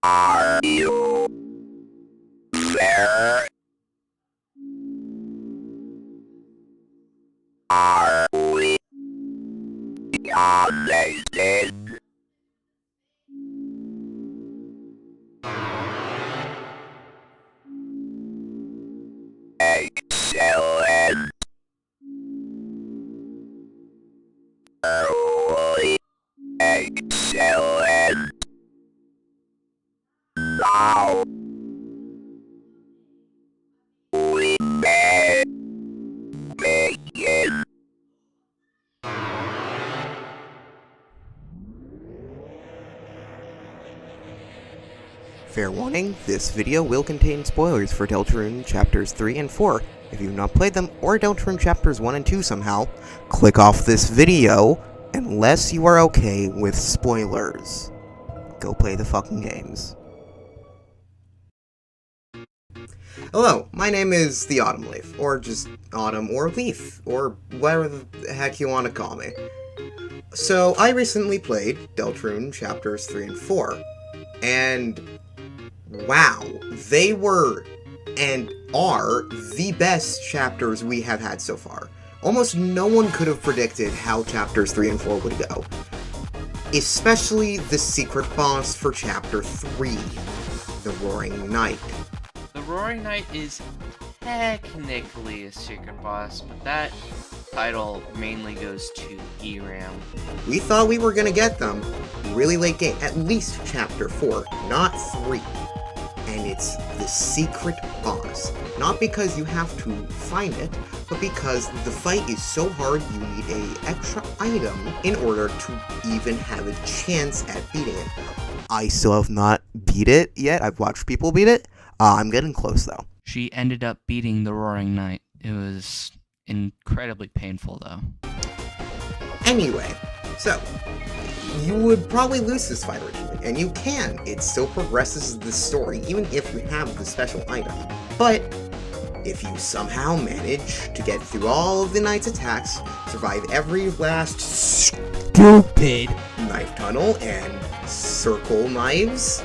Are you there? Are we connected? Excellent. Really excellent. Now we may begin. Fair warning, this video will contain spoilers for Deltarune Chapters 3 and 4. If you've not played them, or Deltarune Chapters 1 and 2 somehow, click off this video, unless you are okay with spoilers. Go play the fucking games. Hello, my name is the Autumn Leaf, or just Autumn or Leaf, or whatever the heck you want to call me. So, I recently played Deltarune Chapters 3 and 4, and wow, they were and are the best chapters we have had so far. Almost no one could have predicted how chapters 3 and 4 would go. Especially the secret boss for chapter 3, the Roaring Knight. The Roaring Knight is technically a secret boss, but that title mainly goes to ERAM. We thought we were gonna get them really late game, at least chapter 4, not 3. And it's the secret boss. Not because you have to find it, but because the fight is so hard you need an extra item in order to even have a chance at beating it. I still have not beat it yet. I've watched people beat it. I'm getting close though. She ended up beating the Roaring Knight. It was incredibly painful though. Anyway, so you would probably lose this fight originally, and you can. It still progresses the story, even if you have the special item. But if you somehow manage to get through all of the knight's attacks, survive every last stupid knife tunnel and circle knives,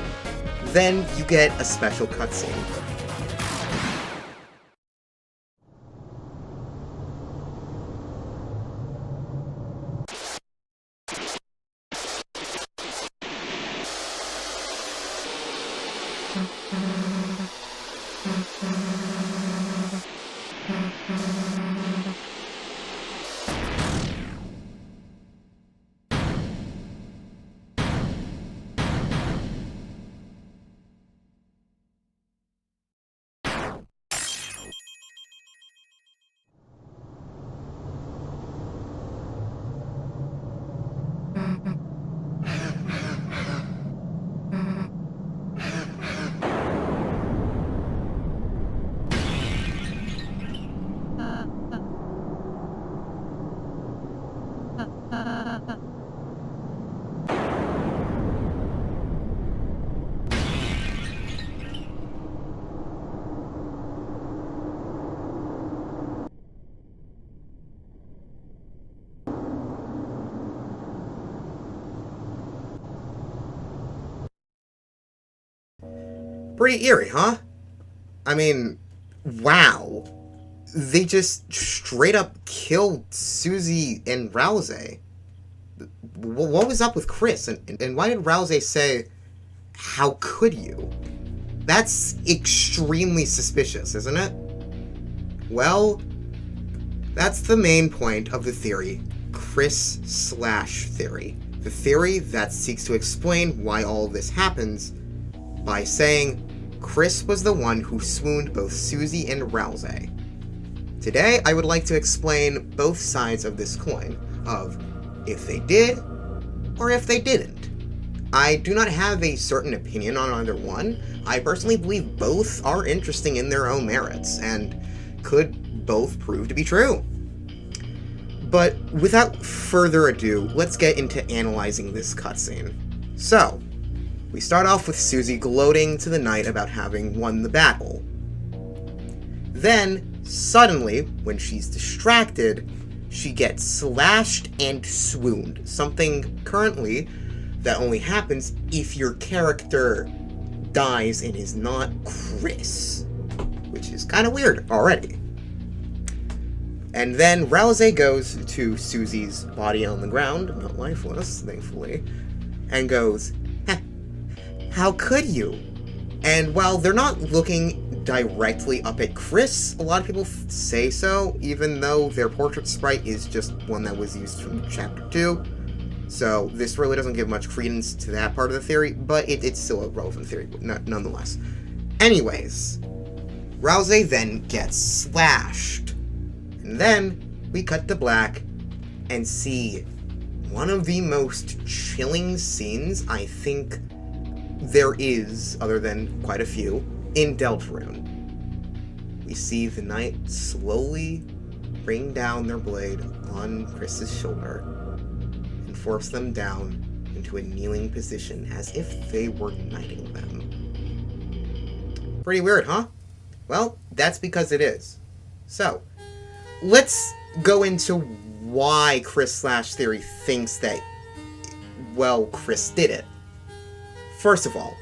then you get a special cutscene. Pretty eerie, huh? I mean, wow. They just straight up killed Susie and Rousey. What was up with Kris? And why did Rousey say, "How could you?" That's extremely suspicious, isn't it? Well, that's the main point of the theory, Kris/theory. The theory that seeks to explain why all of this happens by saying Kris was the one who swooned both Susie and Rousey. Today, I would like to explain both sides of this coin, of if they did, or if they didn't. I do not have a certain opinion on either one. I personally believe both are interesting in their own merits, and could both prove to be true. But without further ado, let's get into analyzing this cutscene. So, we start off with Susie gloating to the knight about having won the battle. Then, suddenly, when she's distracted, she gets slashed and swooned, something currently that only happens if your character dies and is not Kris, which is kind of weird already. And then Rousey goes to Susie's body on the ground, not lifeless, thankfully, and goes, "How could you?" And while they're not looking directly up at Kris, a lot of people say so, even though their portrait sprite is just one that was used from Chapter 2. So this really doesn't give much credence to that part of the theory, but it's still a relevant theory, nonetheless. Anyways, Rousey then gets slashed. And then we cut to black and see one of the most chilling scenes I think there is, other than quite a few, in Deltarune. We see the knight slowly bring down their blade on Kris's shoulder and force them down into a kneeling position as if they were knighting them. Pretty weird, huh? Well, that's because it is. So, let's go into why Kris/Theory thinks that, well, Kris did it. First of all,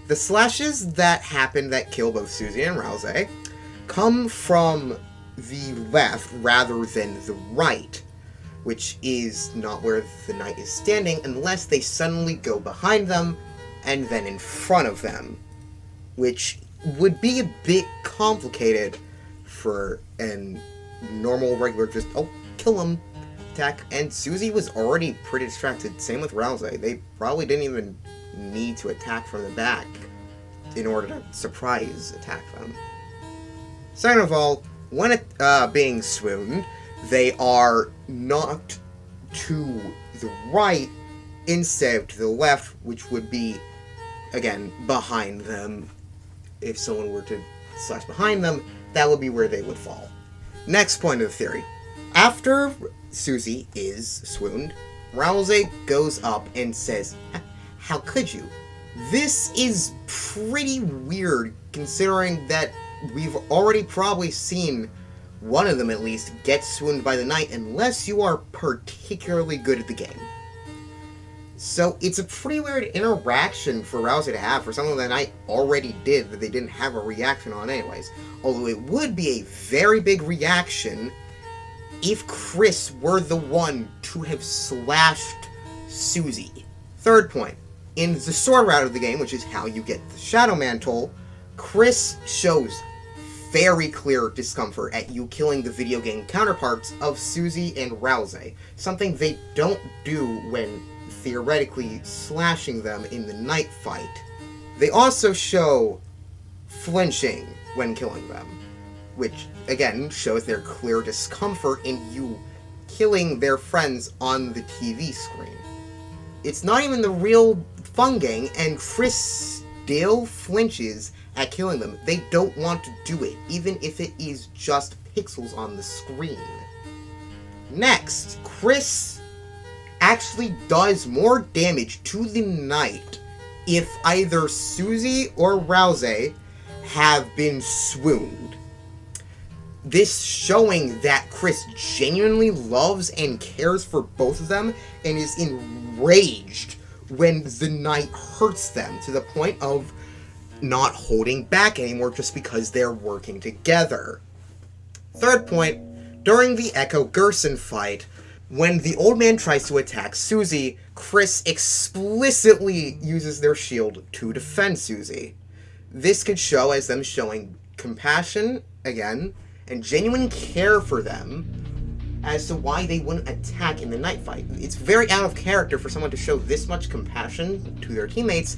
the slashes that happen that kill both Susie and Rousey come from the left rather than the right, which is not where the knight is standing unless they suddenly go behind them and then in front of them, which would be a bit complicated for an normal, regular, just, kill him attack. And Susie was already pretty distracted, same with Rousey. They probably didn't even need to attack from the back in order to surprise attack them. Second of all, when being swooned, they are knocked to the right instead of to the left, which would be, again, behind them. If someone were to slash behind them, that would be where they would fall. Next point of the theory. After Susie is swooned, Rousey goes up and says, "How could you?" This is pretty weird, considering that we've already probably seen one of them at least get swooned by the knight, unless you are particularly good at the game. So it's a pretty weird interaction for Rousey to have for something that the knight already did that they didn't have a reaction on anyways. Although it would be a very big reaction if Kris were the one to have slashed Susie. Third point. In the sword route of the game, which is how you get the Shadow Mantle, Kris shows very clear discomfort at you killing the video game counterparts of Susie and Rousey, something they don't do when theoretically slashing them in the knight fight. They also show flinching when killing them, which again shows their clear discomfort in you killing their friends on the TV screen. It's not even the real Fungang, and Kris still flinches at killing them. They don't want to do it, even if it is just pixels on the screen. Next, Kris actually does more damage to the knight if either Susie or Rousey have been swooned. This showing that Kris genuinely loves and cares for both of them and is enraged when the knight hurts them to the point of not holding back anymore just because they're working together. Third point, during the Echo Gerson fight, when the old man tries to attack Susie, Kris explicitly uses their shield to defend Susie. This could show as them showing compassion, again, and genuine care for them as to why they wouldn't attack in the knight fight. It's very out of character for someone to show this much compassion to their teammates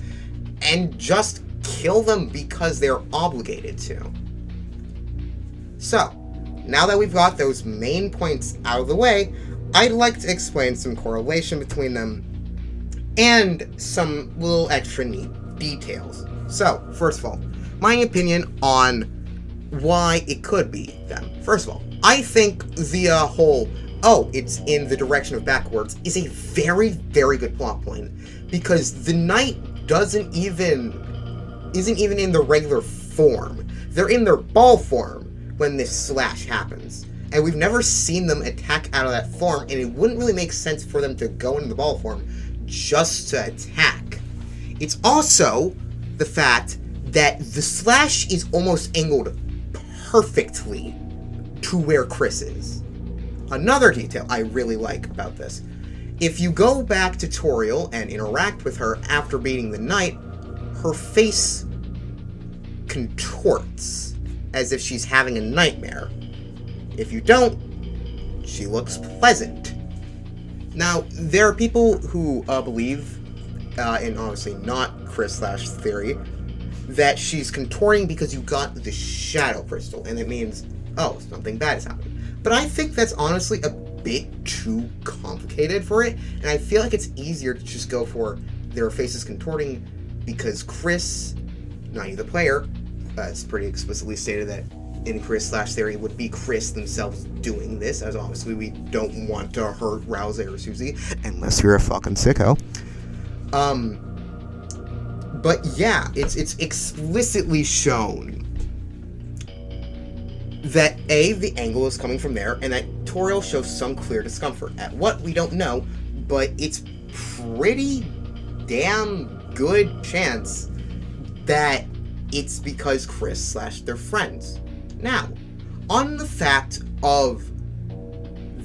and just kill them because they're obligated to. So, now that we've got those main points out of the way, I'd like to explain some correlation between them and some little extra neat details. So, first of all, my opinion on why it could be them. First of all, I think the whole, it's in the direction of backwards is a very, very good plot point, because the knight isn't even in the regular form. They're in their ball form when this slash happens. And we've never seen them attack out of that form, and it wouldn't really make sense for them to go into the ball form just to attack. It's also the fact that the slash is almost angled perfectly to where Kris is. Another detail I really like about this. If you go back to Toriel and interact with her after beating the knight, her face contorts as if she's having a nightmare. If you don't, she looks pleasant. Now, there are people who believe, and obviously not Kris' theory, that she's contorting because you got the shadow crystal, and it means, oh, something bad is happening. But I think that's honestly a bit too complicated for it, and I feel like it's easier to just go for their faces contorting because Kris, not you the player, it's pretty explicitly stated that in Kris' theory would be Kris themselves doing this, as obviously we don't want to hurt Rousey or Susie, unless you're a fucking sicko. But yeah, it's explicitly shown that A, the angle is coming from there, and that Toriel shows some clear discomfort. At what, we don't know, but it's pretty damn good chance that it's because Kris / their friends. Now, on the fact of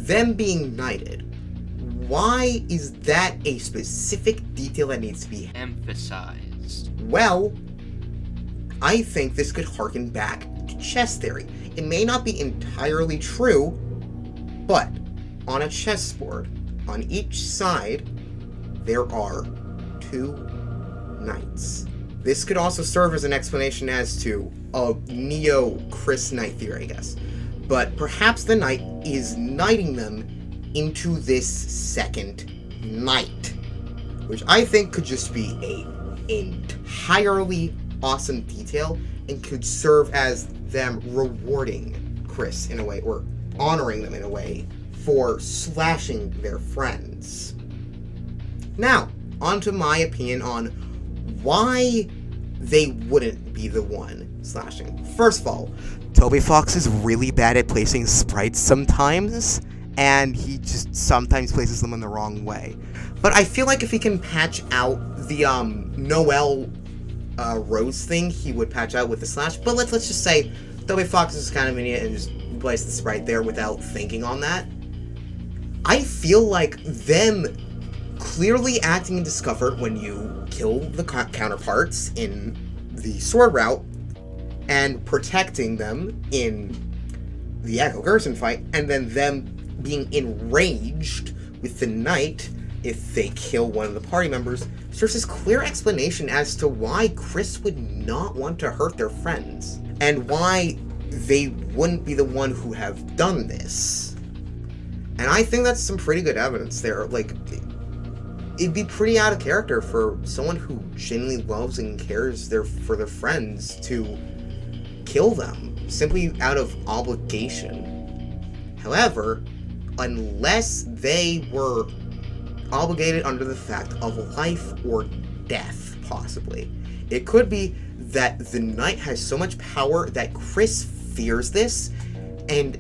them being knighted, why is that a specific detail that needs to be emphasized? Well, I think this could harken back to chess theory. It may not be entirely true, but on a chessboard, on each side, there are 2 knights. This could also serve as an explanation as to a neo-Kris knight theory, I guess. But perhaps the knight is knighting them into this second knight, which I think could just be a entirely awesome detail and could serve as them rewarding Kris in a way, or honoring them in a way, for slashing their friends. Now, on to my opinion on why they wouldn't be the one slashing. First of all, Toby Fox is really bad at placing sprites sometimes, and he just sometimes places them in the wrong way. But I feel like if he can patch out the Noelle Rose thing, he would patch out with the slash. But let's just say Toby Fox is kind of an idiot and just placed the sprite there without thinking on that. I feel like them clearly acting in discomfort when you kill the counterparts in the sword route and protecting them in the Echo Gerson fight, and then them being enraged with the knight if they kill one of the party members, serves as clear explanation as to why Kris would not want to hurt their friends, and why they wouldn't be the one who have done this. And I think that's some pretty good evidence there. Like, it'd be pretty out of character for someone who genuinely loves and cares for their friends to kill them simply out of obligation. However, unless they were obligated under the fact of life or death, possibly, it could be that the knight has so much power that Kris fears this and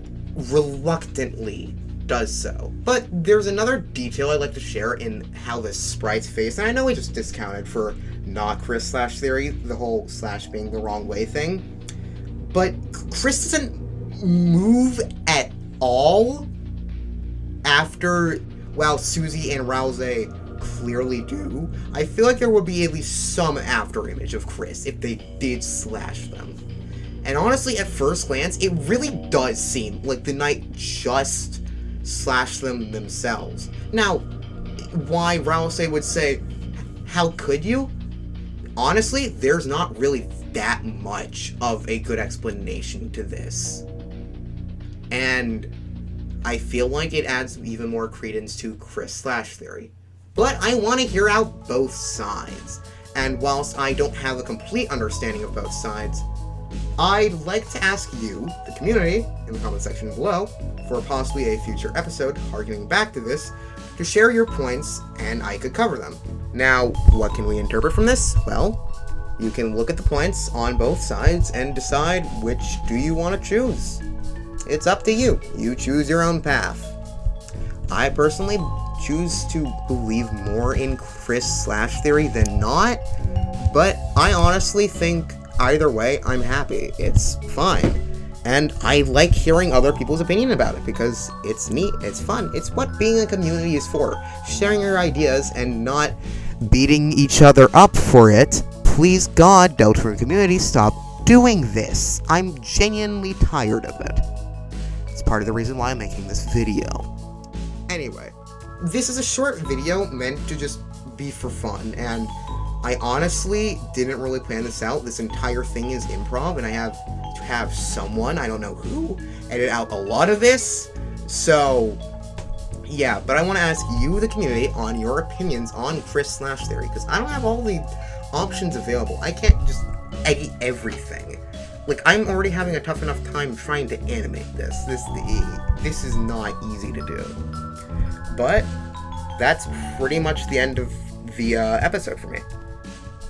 reluctantly does so. But there's another detail I'd like to share in how the sprite's face, and I know we just discounted for not Kris slash theory, the whole slash being the wrong way thing, but Kris doesn't move at all after, while Susie and Rousey clearly do. I feel like there would be at least some after image of Kris if they did slash them. And honestly, at first glance, it really does seem like the knight just slashed them themselves. Now, why Rousey would say, how could you? Honestly, there's not really that much of a good explanation to this. And I feel like it adds even more credence to Kris slash theory. But I want to hear out both sides. And whilst I don't have a complete understanding of both sides, I'd like to ask you, the community, in the comment section below, for possibly a future episode harkening back to this, to share your points, and I could cover them. Now, what can we interpret from this? Well, you can look at the points on both sides and decide which do you want to choose. It's up to you. You choose your own path. I personally choose to believe more in Kris slash theory than not, But I honestly think either way, I'm happy. It's fine. And I like hearing other people's opinion about it because it's neat, it's fun. It's what being a community is for. Sharing your ideas and not beating each other up for it. Please God, Deltarune community, stop doing this. I'm genuinely tired of it. It's part of the reason why I'm making this video. Anyway, this is a short video meant to just be for fun, and I honestly didn't really plan this out. This entire thing is improv, and I have to have someone, I don't know who, edit out a lot of this. So, yeah, but I want to ask you, the community, on your opinions on Kris/Theory, because I don't have all the options available. I can't just edit everything. Like, I'm already having a tough enough time trying to animate this. This is not easy to do. But that's pretty much the end of the episode for me.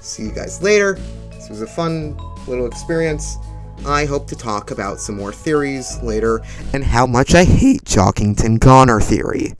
See you guys later. This was a fun little experience. I hope to talk about some more theories later and how much I hate Jockington Connor theory.